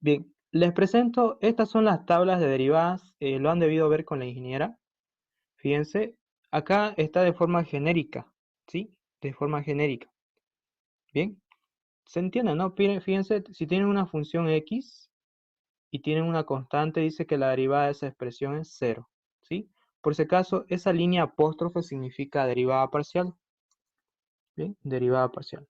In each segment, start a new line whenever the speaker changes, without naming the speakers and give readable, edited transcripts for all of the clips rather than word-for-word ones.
Bien, les presento, estas son las tablas de derivadas, lo han debido ver con la ingeniera. Fíjense, acá está de forma genérica, ¿sí? De forma genérica. Bien, se entiende, ¿no? Fíjense, si tienen una función x y tienen una constante, dice que la derivada de esa expresión es 0, ¿sí? Por si acaso, esa línea apóstrofe significa derivada parcial. Bien, derivada parcial.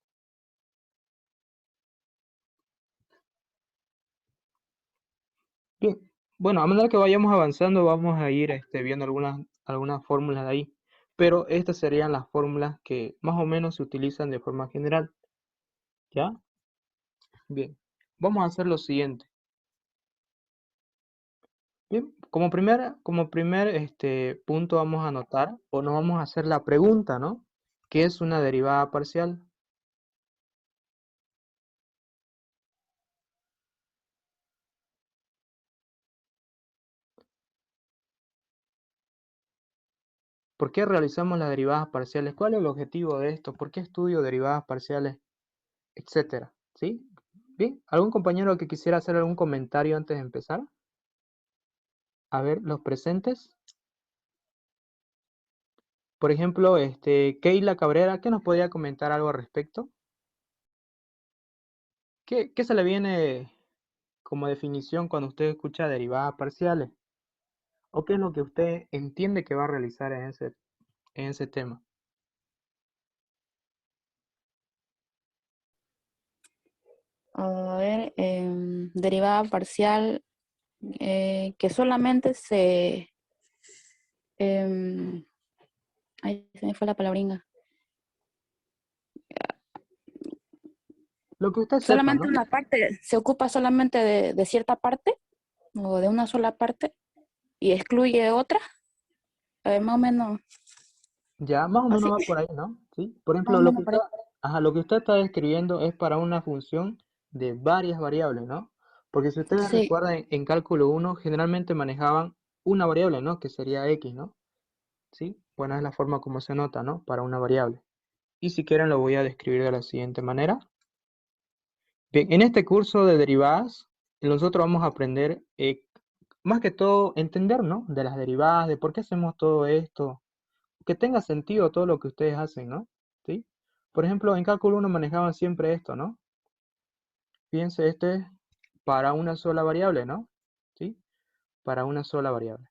Bien, bueno, a medida que vayamos avanzando, vamos a ir viendo algunas fórmulas de ahí. Pero estas serían las fórmulas que más o menos se utilizan de forma general. ¿Ya? Bien, vamos a hacer lo siguiente. Bien, como primer punto vamos a anotar, o nos vamos a hacer la pregunta, ¿no? ¿Qué es una derivada parcial? ¿Por qué realizamos las derivadas parciales? ¿Cuál es el objetivo de esto? ¿Por qué estudio derivadas parciales? Etcétera. ¿Sí? Bien, ¿algún compañero que quisiera hacer algún comentario antes de empezar? A ver, los presentes. Por ejemplo, Keila Cabrera, ¿qué nos podría comentar algo al respecto? ¿Qué se le viene como definición cuando usted escucha derivadas parciales? ¿O qué es lo que usted entiende que va a realizar en ese tema?
A ver, derivada parcial que solamente em, ay, se me fue la palabringa.
Lo que usted sepa,
Solamente
¿no?
una parte, se ocupa solamente de cierta parte o de una sola parte y excluye otra. A ver, más o menos
Ya, más o menos
así,
va por ahí, ¿no? Sí. Por
más o
ejemplo, lo que
menos por
usted,
ahí.
ajá, lo que usted está describiendo es para una función de varias variables, ¿no? Porque si ustedes
Sí,
recuerdan, en cálculo 1 generalmente manejaban una variable, ¿no? Que sería x, ¿no? ¿Sí? Bueno, es la forma como se nota, ¿no? Para una variable. Y si quieren lo voy a describir de la siguiente manera. Bien, en este curso de derivadas, nosotros vamos a aprender, más que todo, entender, ¿no? De las derivadas, de por qué hacemos todo esto, que tenga sentido todo lo que ustedes hacen, ¿no? ¿Sí? Por ejemplo, en cálculo 1 manejaban siempre esto, ¿no? Fíjense, este es para una sola variable, ¿no? ¿Sí? Para una sola variable.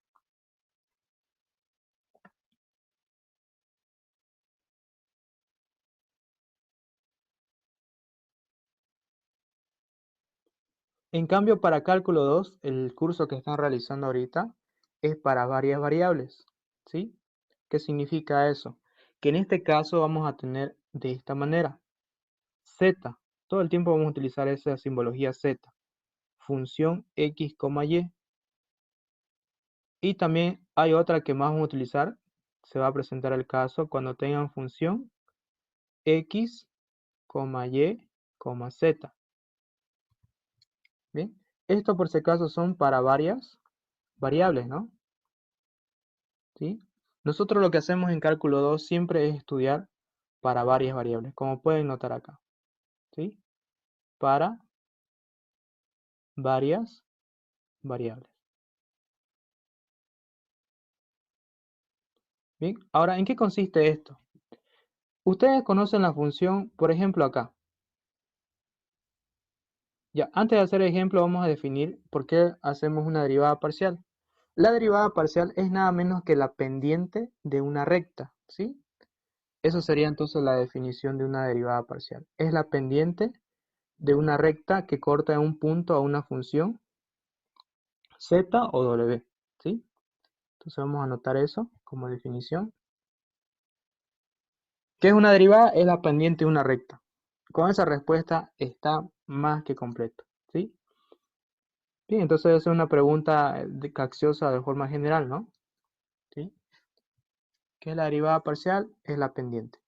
En cambio, para cálculo 2, el curso que están realizando ahorita es para varias variables, ¿sí? ¿Qué significa eso? Que en este caso vamos a tener de esta manera, z, todo el tiempo vamos a utilizar esa simbología z, función x, y, y también hay otra que más vamos a utilizar, se va a presentar el caso cuando tengan función x, y, z, ¿bien? Esto por si acaso son para varias variables, ¿no? ¿Sí? Nosotros lo que hacemos en cálculo 2 siempre es estudiar para varias variables, como pueden notar acá, ¿sí? Para varias variables. Bien, ahora, ¿en qué consiste esto? Ustedes conocen la función, por ejemplo, acá. Ya, antes de hacer el ejemplo, vamos a definir por qué hacemos una derivada parcial. La derivada parcial es nada menos que la pendiente de una recta, ¿sí? Eso sería entonces la definición de una derivada parcial. Es la pendiente de una recta que corta en un punto a una función z o w, ¿sí? Entonces vamos a anotar eso como definición. ¿Qué es una derivada? Es la pendiente de una recta. Con esa respuesta está más que completo, ¿sí? Bien, entonces esa es una pregunta capciosa de forma general, ¿no? ¿Sí? ¿Qué es la derivada parcial? Es la pendiente.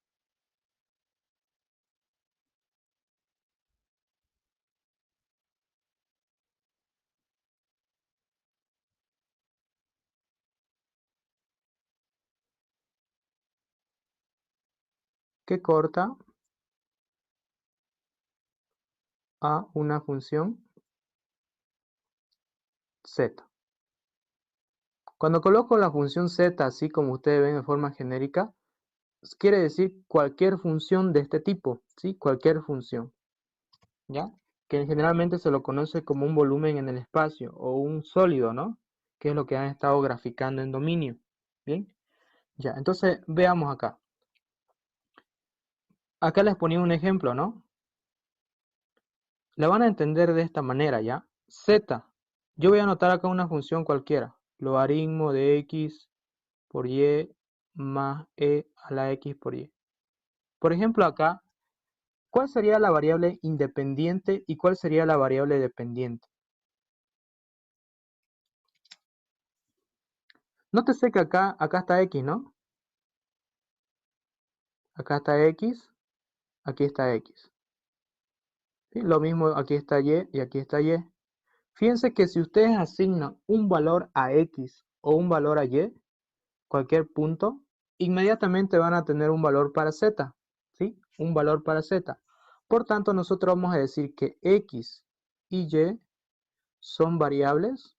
Que corta a una función z. Cuando coloco la función z así como ustedes ven en forma genérica, quiere decir cualquier función de este tipo, ¿sí? Cualquier función, ¿ya? Que generalmente se lo conoce como un volumen en el espacio o un sólido, ¿no? Que es lo que han estado graficando en dominio, ¿bien? Ya, entonces veamos acá. Acá les ponía un ejemplo, ¿no? La van a entender de esta manera, ¿ya? Z. Yo voy a anotar acá una función cualquiera. Logaritmo de x por y más e a la x por y. Por ejemplo, acá, ¿cuál sería la variable independiente y cuál sería la variable dependiente? Nótese que acá está x, ¿no? Acá está x, aquí está x. ¿Sí? Lo mismo, aquí está y aquí está y. Fíjense que si ustedes asignan un valor a x o un valor a y, cualquier punto, inmediatamente van a tener un valor para z, ¿sí? Un valor para z. Por tanto, nosotros vamos a decir que x y y son variables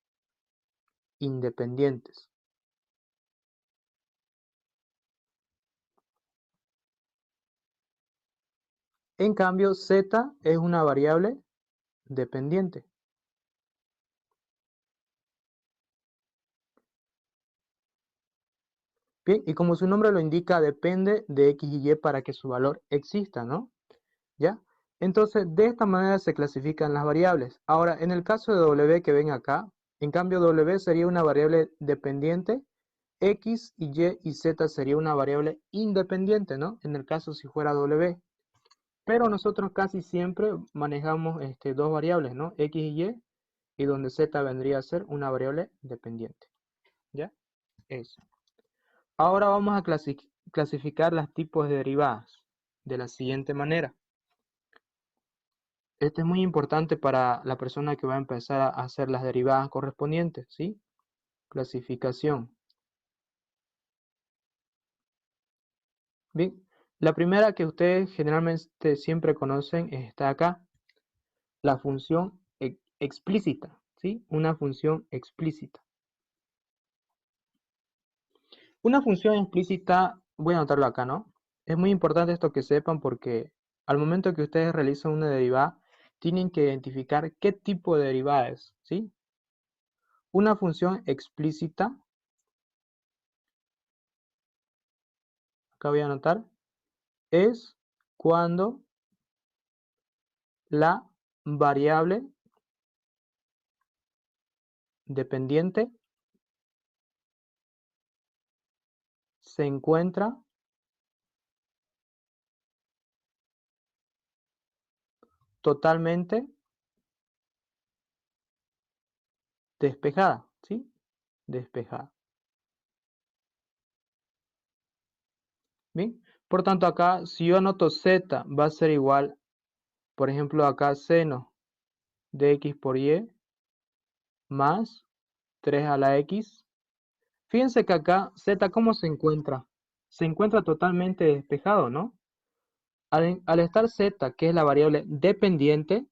independientes. En cambio, z es una variable dependiente. Bien, y como su nombre lo indica, depende de x y y para que su valor exista, ¿no? ¿Ya? Entonces, de esta manera se clasifican las variables. Ahora, en el caso de w que ven acá, en cambio w sería una variable dependiente, x y z sería una variable independiente, ¿no? En el caso si fuera w. Pero nosotros casi siempre manejamos dos variables, ¿no? X y donde z vendría a ser una variable dependiente. ¿Ya? Eso. Ahora vamos a clasificar los tipos de derivadas de la siguiente manera. Este es muy importante para la persona que va a empezar a hacer las derivadas correspondientes, ¿sí? Clasificación. Bien, la primera que ustedes generalmente siempre conocen está acá, la función explícita, ¿sí? Una función explícita. Una función explícita, voy a anotarlo acá, ¿no? Es muy importante esto que sepan porque al momento que ustedes realizan una derivada, tienen que identificar qué tipo de derivada es, ¿sí? Una función explícita, acá voy a anotar, es cuando la variable dependiente se encuentra totalmente despejada, ¿sí? Despejada. Bien, por tanto acá, si yo anoto z va a ser igual, por ejemplo acá seno de x por y más 3 a la x. Fíjense que acá z, ¿cómo se encuentra? Se encuentra totalmente despejado, ¿no? Al estar z, que es la variable dependiente,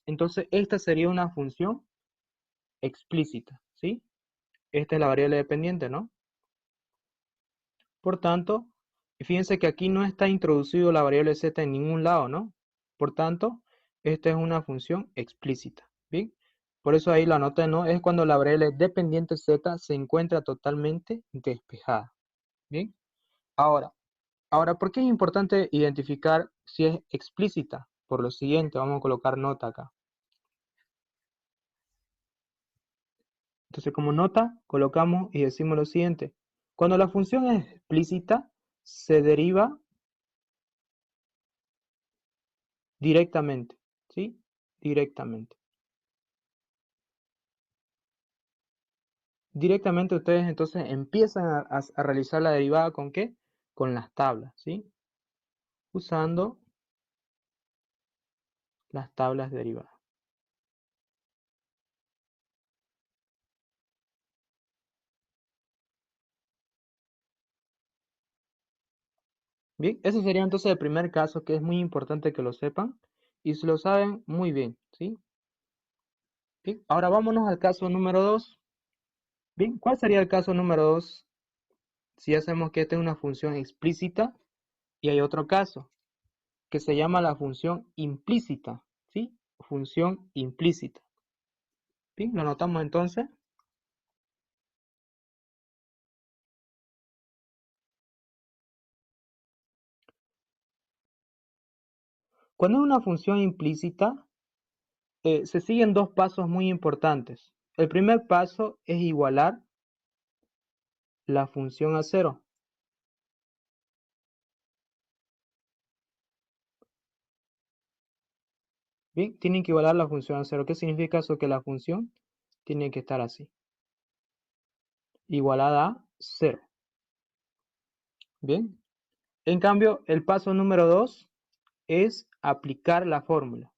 entonces esta sería una función explícita, ¿sí? Esta es la variable dependiente, ¿no? Por tanto, fíjense que aquí no está introducido la variable z en ningún lado, ¿no? Por tanto, esta es una función explícita, ¿bien? Por eso ahí la nota, ¿no? Es cuando la variable dependiente z se encuentra totalmente despejada, ¿bien? Ahora, ¿por qué es importante identificar si es explícita? Por lo siguiente, vamos a colocar nota acá. Entonces, como nota, colocamos y decimos lo siguiente. Cuando la función es explícita, se deriva directamente, ¿sí? Directamente. Directamente ustedes entonces empiezan a realizar la derivada ¿con qué? Con las tablas, ¿sí? Usando las tablas derivadas. Bien, ese sería entonces el primer caso que es muy importante que lo sepan y se lo saben muy bien, ¿sí? Bien, ahora vámonos al caso número 2. Bien, ¿cuál sería el caso número 2 si hacemos que esta es una función explícita y hay otro caso que se llama la función implícita? ¿Sí? Función implícita. Bien, lo anotamos entonces. Cuando es una función implícita, se siguen dos pasos muy importantes. El primer paso es igualar la función a cero. Bien, tienen que igualar la función a cero. ¿Qué significa eso? Que la función tiene que estar así, igualada a cero. Bien, en cambio, el paso número 2 es aplicar la fórmula.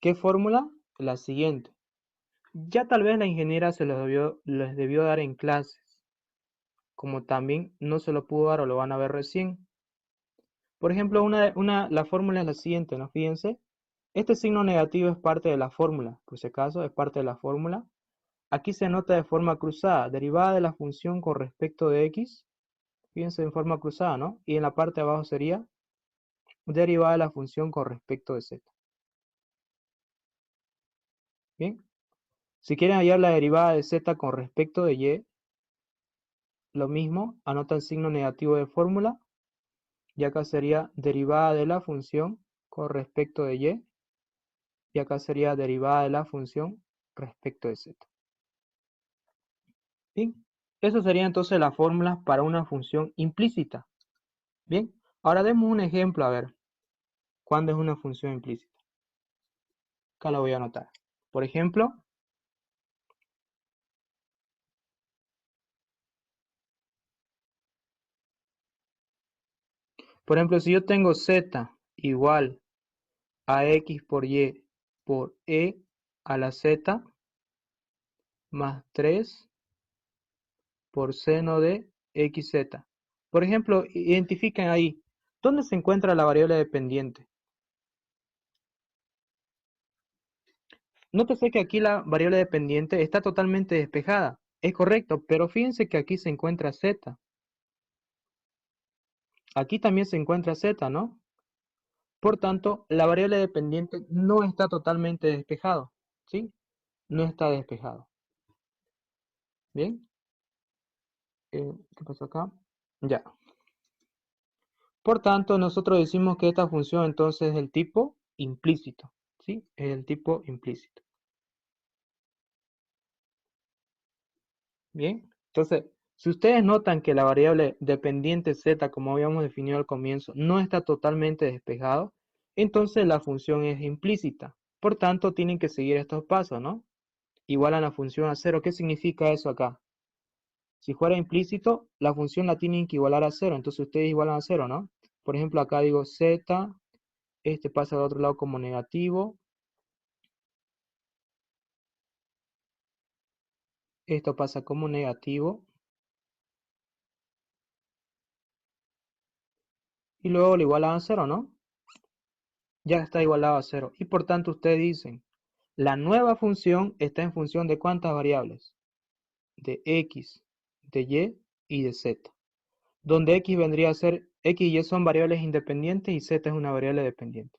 ¿Qué fórmula? La siguiente. Ya tal vez la ingeniera les debió dar en clases, como también no se lo pudo dar o lo van a ver recién. Por ejemplo, la fórmula es la siguiente, ¿no? Fíjense, este signo negativo es parte de la fórmula, por si acaso, es parte de la fórmula. Aquí se nota de forma cruzada, derivada de la función con respecto de x, fíjense en forma cruzada, ¿no? Y en la parte de abajo sería derivada de la función con respecto de z. Bien, si quieren hallar la derivada de z con respecto de y, lo mismo, anota el signo negativo de fórmula, y acá sería derivada de la función con respecto de y acá sería derivada de la función respecto de z. Bien, eso sería entonces la fórmula para una función implícita. Bien, ahora demos un ejemplo a ver cuándo es una función implícita. Acá lo voy a anotar. Por ejemplo, si yo tengo z igual a x por y por e a la z más 3 por seno de xz. Por ejemplo, identifiquen ahí, ¿dónde se encuentra la variable dependiente? Nótese que aquí la variable dependiente está totalmente despejada. Es correcto, pero fíjense que aquí se encuentra z. Aquí también se encuentra z, ¿no? Por tanto, la variable dependiente no está totalmente despejado, ¿sí? No está despejado. Bien, ¿qué pasó acá? Ya. Por tanto, nosotros decimos que esta función entonces es del tipo implícito, ¿sí? Es del tipo implícito. Bien, entonces, si ustedes notan que la variable dependiente z, como habíamos definido al comienzo, no está totalmente despejado, entonces la función es implícita. Por tanto, tienen que seguir estos pasos, ¿no? Igualan la función a cero. ¿Qué significa eso acá? Si fuera implícito, la función la tienen que igualar a cero, entonces ustedes igualan a cero, ¿no? Por ejemplo, acá digo z, este pasa al otro lado como negativo, esto pasa como negativo, y luego lo igualan a cero, ¿no? Ya está igualado a cero. Y por tanto ustedes dicen, la nueva función está en función de ¿cuántas variables? De x, de y de z. Donde x vendría a ser, x y y son variables independientes y z es una variable dependiente.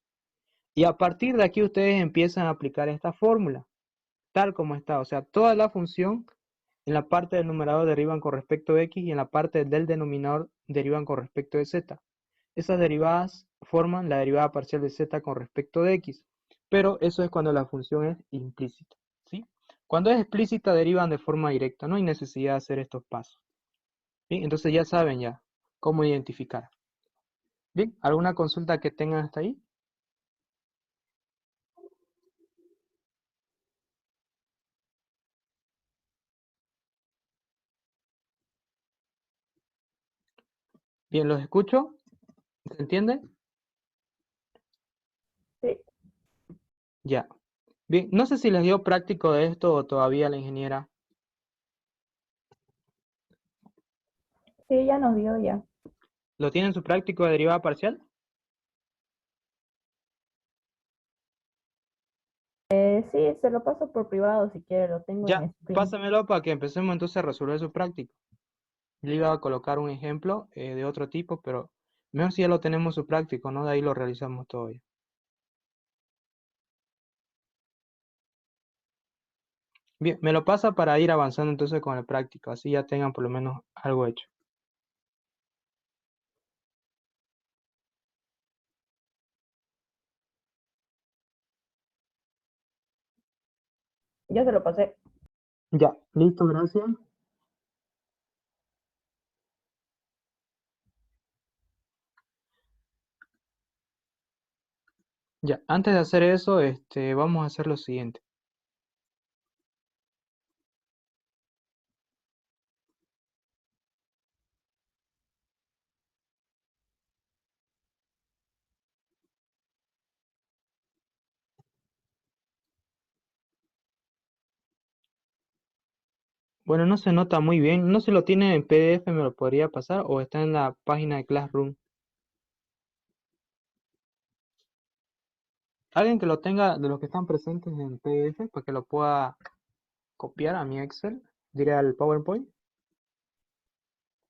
Y a partir de aquí ustedes empiezan a aplicar esta fórmula, tal como está. O sea, toda la función en la parte del numerador derivan con respecto de x y en la parte del denominador derivan con respecto de z. Esas derivadas forman la derivada parcial de z con respecto de x, pero eso es cuando la función es implícita, ¿sí? Cuando es explícita derivan de forma directa, no hay necesidad de hacer estos pasos. Bien, entonces ya saben ya cómo identificar. Bien, ¿alguna consulta que tengan hasta ahí? Bien, ¿los escucho? ¿Se entiende?
Sí,
Ya. Bien, no sé si les dio práctico de esto o todavía la ingeniera.
sí, ya nos dio ya.
¿Lo tiene en su práctico de derivada parcial?
Sí, se lo paso por privado si quiere, lo tengo
Ya,
en screen.
pásamelo para que empecemos entonces a resolver su práctico. Yo iba a colocar un ejemplo de otro tipo, pero mejor si ya lo tenemos su práctico, ¿no? De ahí lo realizamos todo ya. Bien, me lo pasa para ir avanzando entonces con el práctico, así ya tengan por lo menos algo hecho.
Ya se lo pasé.
Ya, listo, gracias. Ya, antes de hacer eso, vamos a hacer lo siguiente. Bueno, no se nota muy bien. No se lo tiene en PDF, me lo podría pasar o está en la página de Classroom. Alguien que lo tenga de los que están presentes en PDF para que lo pueda copiar a mi Excel, diré al PowerPoint.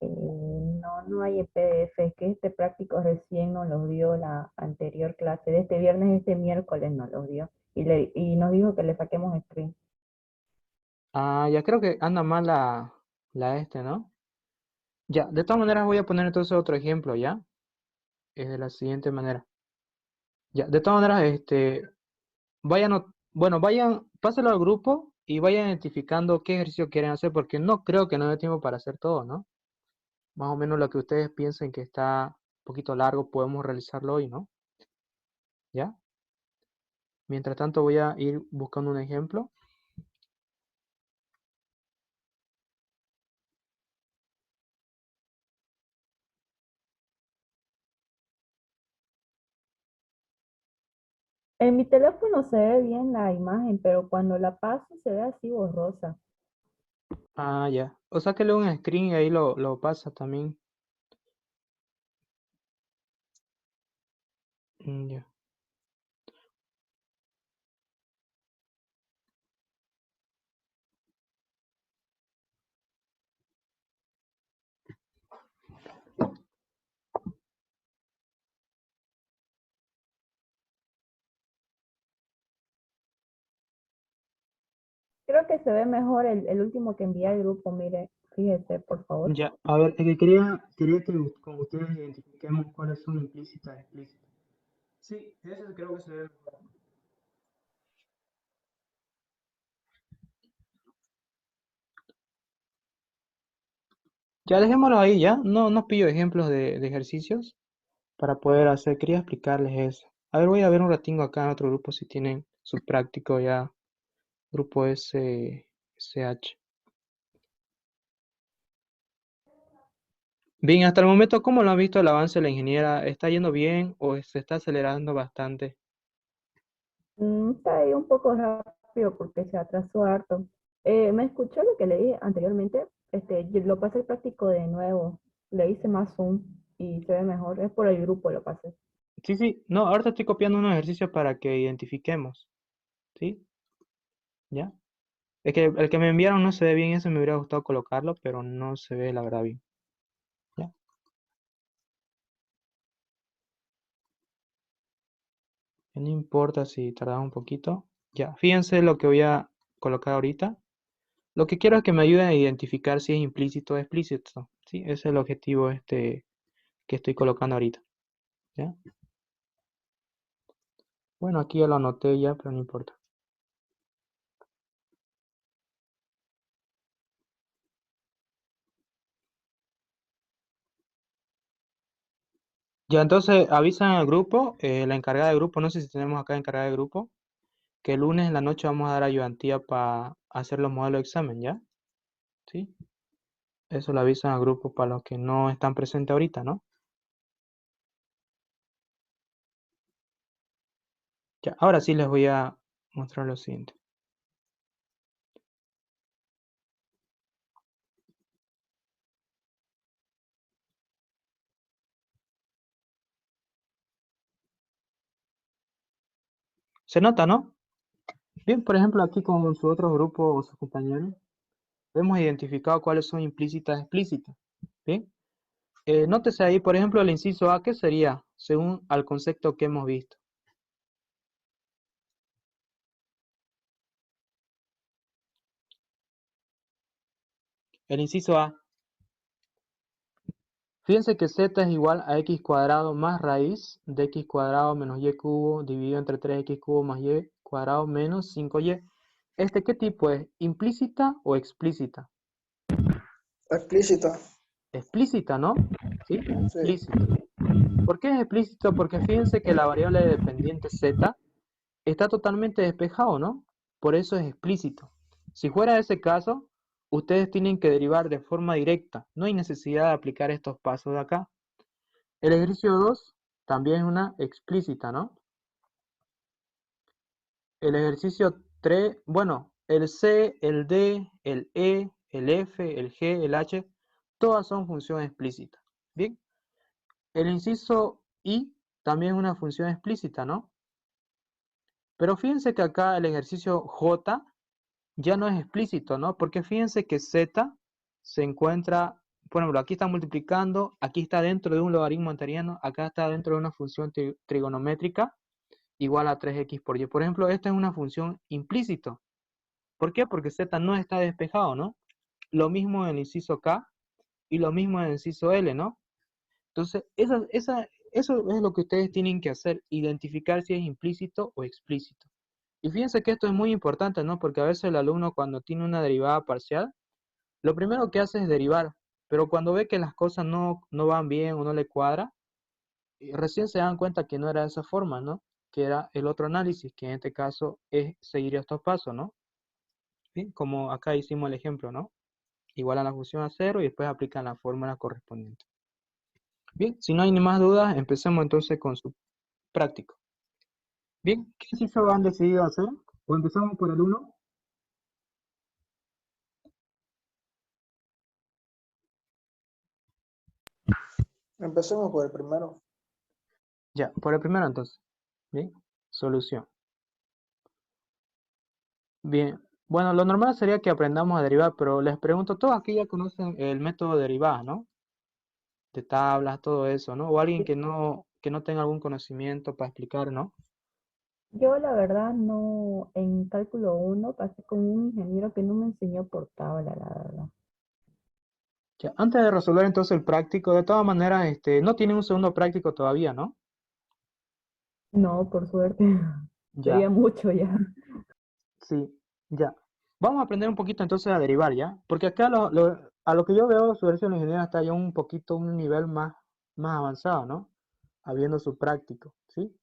No, no hay en PDF, es que este práctico recién nos los dio la anterior clase, de este viernes, este miércoles nos los dio, y nos dijo que le saquemos screen.
Ah, ya creo que anda mal ¿no? Ya, de todas maneras voy a poner entonces otro ejemplo, ¿ya? Es de la siguiente manera. Ya, de todas maneras, vayan, pásenlo al grupo y vayan identificando qué ejercicio quieren hacer, porque no creo que no dé tiempo para hacer todo, ¿no? Más o menos lo que ustedes piensen que está un poquito largo, podemos realizarlo hoy, ¿no? ¿Ya? Mientras tanto voy a ir buscando un ejemplo.
En mi teléfono se ve bien la imagen, pero cuando la paso se ve así borrosa.
Ah, ya. O sea que le un screen y ahí lo pasa también. Ya.
Creo que se ve mejor el último que envié al grupo, mire, fíjese, por favor.
Ya, a ver, es que quería que con ustedes identifiquemos cuáles son implícitas y explícitas. Sí, ese creo que se ve mejor. Ya dejémoslo ahí, ya. No pillo ejemplos de ejercicios para poder hacer. Quería explicarles eso. A ver, voy a ver un ratingo acá en otro grupo si tienen su práctico ya. Grupo SH. Bien, hasta el momento, ¿cómo lo han visto el avance de la ingeniera? ¿Está yendo bien o se está acelerando bastante?
Está ahí un poco rápido porque se atrasó harto. ¿Me escuchó lo que le dije anteriormente? Yo lo pasé el práctico de nuevo, le hice más zoom y se ve mejor, es por el grupo lo pasé.
Sí, sí. No, ahorita estoy copiando unos ejercicios para que identifiquemos. ¿Sí? ¿Ya? Es que el que me enviaron no se ve bien, eso me hubiera gustado colocarlo, pero no se ve la verdad bien. ¿Ya? No importa si tardamos un poquito. Ya, fíjense lo que voy a colocar ahorita. Lo que quiero es que me ayuden a identificar si es implícito o explícito. ¿Sí? Ese es el objetivo que estoy colocando ahorita. ¿Ya? Bueno, aquí ya lo anoté ya, pero no importa. Ya, entonces avisan al grupo, la encargada de grupo, no sé si tenemos acá encargada de grupo, que el lunes en la noche vamos a dar ayudantía para hacer los modelos de examen, ¿ya? ¿Sí? Eso lo avisan al grupo para los que no están presentes ahorita, ¿no? Ya, ahora sí les voy a mostrar lo siguiente. ¿Se nota, no? Bien, por ejemplo, aquí con su otro grupo o sus compañeros, hemos identificado cuáles son implícitas y explícitas. Bien, nótese ahí, por ejemplo, el inciso A, ¿qué sería según al concepto que hemos visto? El inciso A. Fíjense que z es igual a x cuadrado más raíz de x cuadrado menos y cubo dividido entre 3x cubo más y cuadrado menos 5y. ¿Qué tipo es? ¿Implícita o explícita?
Explícita.
Explícita, ¿no? ¿Sí?
Sí.
Explícita. ¿Por qué es explícito? Porque fíjense que la variable dependiente z está totalmente despejado, ¿no? Por eso es explícito. Si fuera ese caso, ustedes tienen que derivar de forma directa. No hay necesidad de aplicar estos pasos de acá. El ejercicio 2 también es una explícita, ¿no? El ejercicio 3, bueno, el C, el D, el E, el F, el G, el H, todas son funciones explícitas. Bien, el inciso I también es una función explícita, ¿no? Pero fíjense que acá el ejercicio J ya no es explícito, ¿no? Porque fíjense que Z se encuentra, por ejemplo, aquí está multiplicando, aquí está dentro de un logaritmo enteriano, acá está dentro de una función trigonométrica igual a 3x por y. Por ejemplo, esta es una función implícito. ¿Por qué? Porque Z no está despejado, ¿no? Lo mismo en el inciso K y lo mismo en el inciso L, ¿no? Entonces, eso es lo que ustedes tienen que hacer, identificar si es implícito o explícito. Y fíjense que esto es muy importante, ¿no? Porque a veces el alumno cuando tiene una derivada parcial, lo primero que hace es derivar, pero cuando ve que las cosas no van bien o no le cuadra, recién se dan cuenta que no era de esa forma, ¿no? Que era el otro análisis, que en este caso es seguir estos pasos, ¿no? Bien, como acá hicimos el ejemplo, ¿no? Igualan la función a cero y después aplican la fórmula correspondiente. Bien, si no hay ni más dudas, empecemos entonces con su práctico. Bien, ¿qué ejercicio han decidido hacer? ¿O empezamos por el uno?
Empecemos por el primero.
Ya, por el primero entonces. Bien, solución. Bien, bueno, lo normal sería que aprendamos a derivar, pero les pregunto, todos aquí ya conocen el método de derivadas, ¿no? De tablas, todo eso, ¿no? O alguien que no tenga algún conocimiento para explicar, ¿no?
Yo la verdad no, en cálculo uno pasé con un ingeniero que no me enseñó por tabla, la verdad.
Ya, antes de resolver entonces el práctico, de todas maneras, no tienen un segundo práctico todavía, ¿no?
No, por suerte.
Ya,
Sería mucho ya.
sí, ya. Vamos a aprender un poquito entonces a derivar, ¿ya? Porque acá a lo que yo veo, su versión de ingeniero está ya un poquito, un nivel más avanzado, ¿no? Habiendo su práctico, ¿sí?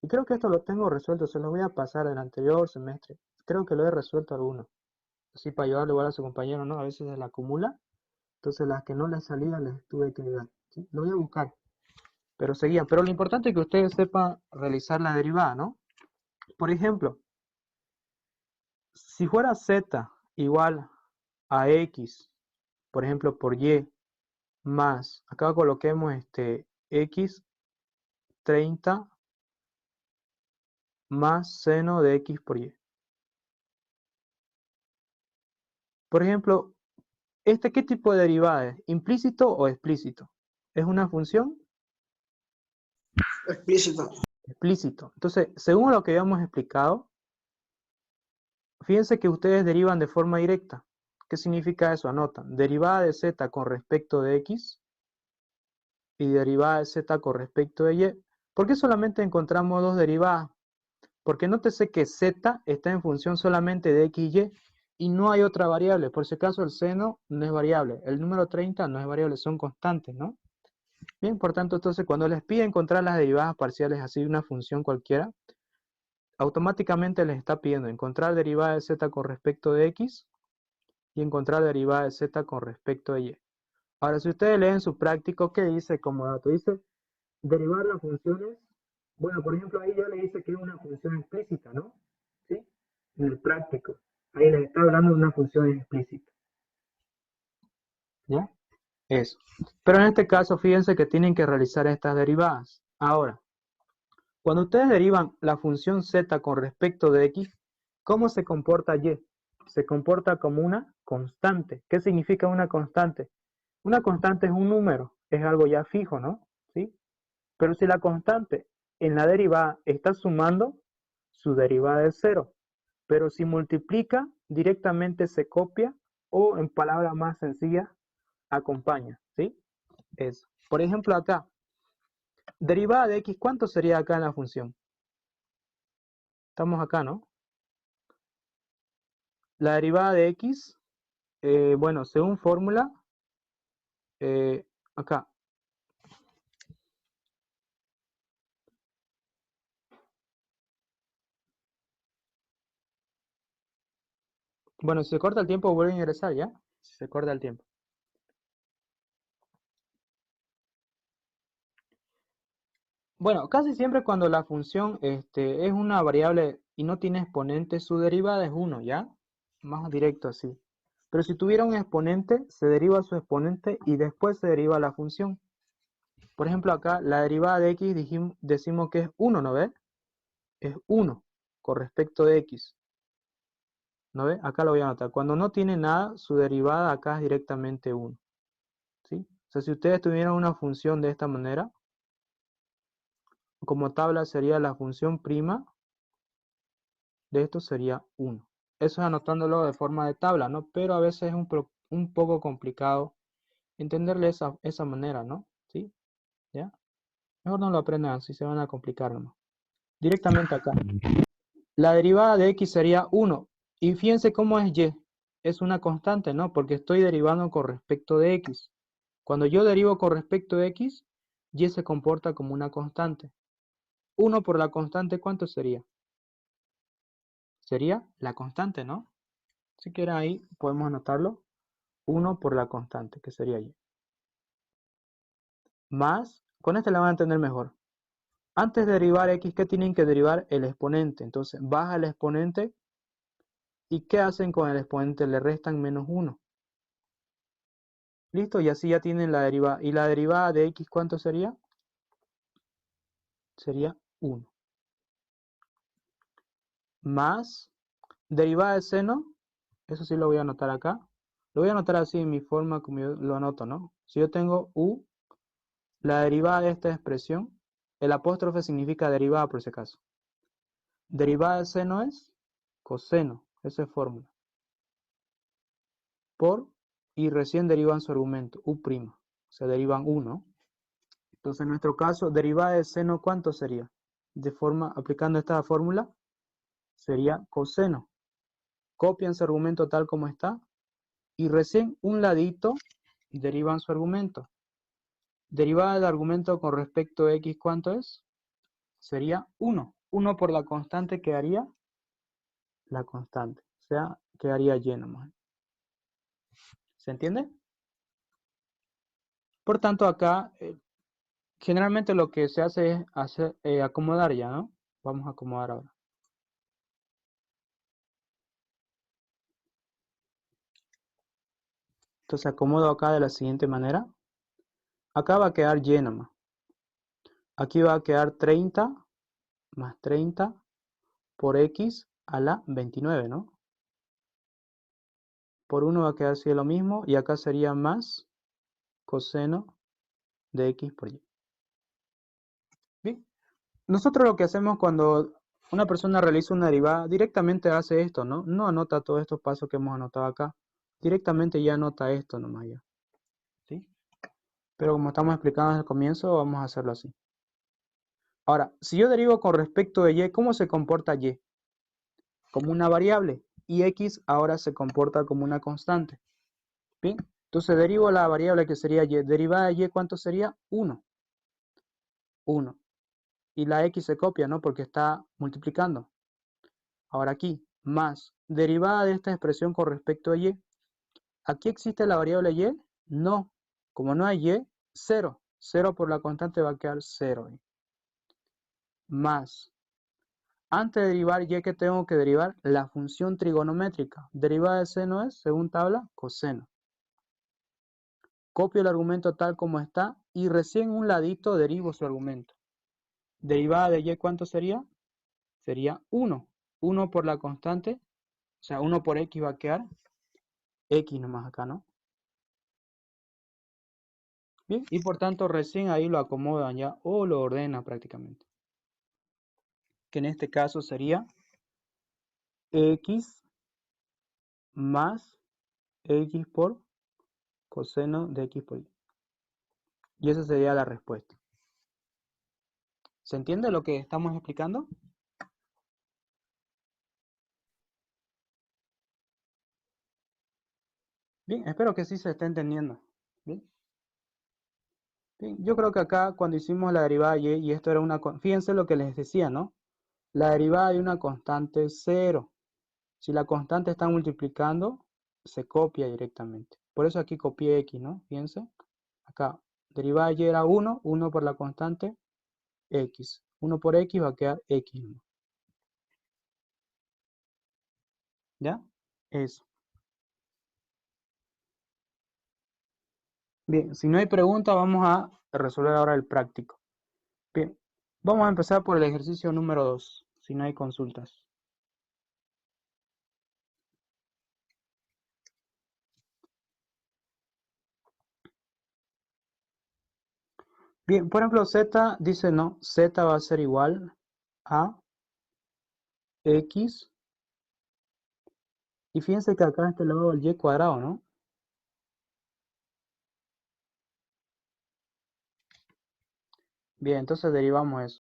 Y creo que esto lo tengo resuelto, se lo voy a pasar del anterior semestre. Creo que lo he resuelto alguno. Así para ayudarle igual a su compañero, ¿no? A veces se la acumula. Entonces las que no les salían les tuve que ayudar. ¿Sí? Lo voy a buscar. Pero seguían. Pero lo importante es que ustedes sepan realizar la derivada, ¿no? Por ejemplo, si fuera z igual a x, por ejemplo, por y más, acá coloquemos x 30 más seno de x por y. Por ejemplo, ¿qué tipo de derivada es? ¿Implícito o explícito? ¿Es una función?
Explícita.
Explícito. Entonces, según lo que habíamos explicado, fíjense que ustedes derivan de forma directa. ¿Qué significa eso? Anotan. Derivada de z con respecto de x y derivada de z con respecto de y. ¿Por qué solamente encontramos dos derivadas? Porque nótese que z está en función solamente de x y no hay otra variable. Por si acaso el seno no es variable. El número 30 no es variable, son constantes, ¿no? Bien, por tanto, entonces cuando les pide encontrar las derivadas parciales así de una función cualquiera, automáticamente les está pidiendo encontrar derivada de z con respecto de x y encontrar derivada de z con respecto de y. Ahora, si ustedes leen su práctico, ¿qué dice como dato? Dice derivar las funciones. Bueno, por ejemplo, ahí ya le dice que es una función explícita, ¿no? ¿Sí? En el práctico. Ahí les está hablando de una función explícita. ¿Ya? Eso. Pero en este caso, fíjense que tienen que realizar estas derivadas. Ahora, Cuando ustedes derivan la función z con respecto de x, ¿cómo se comporta y? Se comporta como una constante. ¿Qué significa una constante? Una constante es un número, es algo ya fijo, ¿no? ¿Sí? Pero si la constante en la derivada está sumando, su derivada es cero. Pero si multiplica, directamente se copia o, en palabras más sencillas, acompaña, ¿sí? Eso. Por ejemplo, acá, derivada de x, ¿cuánto sería acá en la función? Estamos acá, ¿no? La derivada de x, bueno, según fórmula, acá. Bueno, si se corta el tiempo, vuelve a ingresar, ¿ya? Si se corta el tiempo. Bueno, casi siempre cuando la función es una variable y no tiene exponente, su derivada es 1, ¿ya? Más directo así. Pero si tuviera un exponente, se deriva su exponente y después se deriva la función. Por ejemplo, acá la derivada de x decimos que es 1, ¿no ves? Es 1 con respecto de x. ¿No ves? Acá lo voy a anotar. Cuando no tiene nada, su derivada acá es directamente 1. ¿Sí? O sea, si ustedes tuvieran una función de esta manera, como tabla sería la función prima de esto sería 1. Eso es anotándolo de forma de tabla, ¿no? Pero a veces es un poco complicado entenderle esa manera, ¿no? ¿Sí? ¿Ya? Mejor no lo aprendan así, se van a complicar, ¿no? Directamente acá. La derivada de x sería 1. Y fíjense cómo es y. Es una constante, ¿no? Porque estoy derivando con respecto de x. Cuando yo derivo con respecto de x, y se comporta como una constante. 1 por la constante, ¿cuánto sería? Sería la constante, ¿no? Si quieren ahí podemos anotarlo. 1 por la constante, que sería y. Más, con este la van a entender mejor. Antes de derivar x, ¿qué tienen que derivar? El exponente. Entonces, baja el exponente. ¿Y qué hacen con el exponente? Le restan menos 1. ¿Listo? Y así ya tienen la derivada. ¿Y la derivada de x cuánto sería? Sería 1. Más, derivada de seno. Eso sí lo voy a anotar acá. Lo voy a anotar así en mi forma como yo lo anoto, ¿no? Si yo tengo u, la derivada de esta expresión, el apóstrofe significa derivada por si acaso. Derivada de seno es coseno, esa es fórmula. Por, y recién derivan su argumento, u'. Se derivan 1. Entonces, en nuestro caso, derivada de seno, ¿cuánto sería? Aplicando esta fórmula, sería coseno. Copian su argumento tal como está, y recién un ladito derivan su argumento. Derivada del argumento con respecto a x, ¿cuánto es? Sería 1. 1 por la constante quedaría la constante. O sea, quedaría lleno más. ¿Se entiende? Por tanto, acá generalmente lo que se hace es acomodar ya, ¿no? Vamos a acomodar ahora. Entonces acomodo acá de la siguiente manera. Acá va a quedar lleno más. Aquí va a quedar 30 más 30 por x a la 29, ¿no? Por 1 va a quedar así lo mismo y acá sería más coseno de x por y. Bien. Nosotros lo que hacemos cuando una persona realiza una derivada, directamente hace esto, ¿no? No anota todos estos pasos que hemos anotado acá. Directamente ya anota esto nomás ya. ¿Sí? Pero como estamos explicando desde el comienzo, vamos a hacerlo así. Ahora, si yo derivo con respecto de y, ¿cómo se comporta y? Como una variable. Y x ahora se comporta como una constante. Bien, entonces derivo la variable que sería y. Derivada de y, ¿cuánto sería? 1. 1. Y la x se copia, ¿no? Porque está multiplicando. Ahora aquí, más derivada de esta expresión con respecto a y. ¿Aquí existe la variable y? No. Como no hay y, 0. 0 por la constante va a quedar 0. Más. Antes de derivar y, ¿qué tengo que derivar? La función trigonométrica. Derivada de seno es, según tabla, coseno. Copio el argumento tal como está y recién un ladito derivo su argumento. Derivada de y, ¿cuánto sería? Sería 1. 1 por la constante, o sea, 1 por x va a quedar x nomás acá, ¿no? Bien, y por tanto recién ahí lo acomodan ya o lo ordenan prácticamente. Que en este caso sería x más x por coseno de x por y. Y esa sería la respuesta. ¿Se entiende lo que estamos explicando? Bien, espero que sí se esté entendiendo. Bien. Bien, yo creo que acá cuando hicimos la derivada de y esto era una... Fíjense lo que les decía, ¿no? La derivada de una constante es 0. Si la constante está multiplicando, se copia directamente. Por eso aquí copié x, ¿no? Fíjense. Acá, derivada de y era 1, 1 por la constante, x. 1 por x va a quedar x, ¿no? ¿Ya? Eso. Bien, si no hay pregunta, vamos a resolver ahora el práctico. Bien, vamos a empezar por el ejercicio número 2, si no hay consultas. Bien, por ejemplo, z dice no, z va a ser igual a x. Y fíjense que acá este lado del y cuadrado, ¿no? Bien, entonces derivamos eso.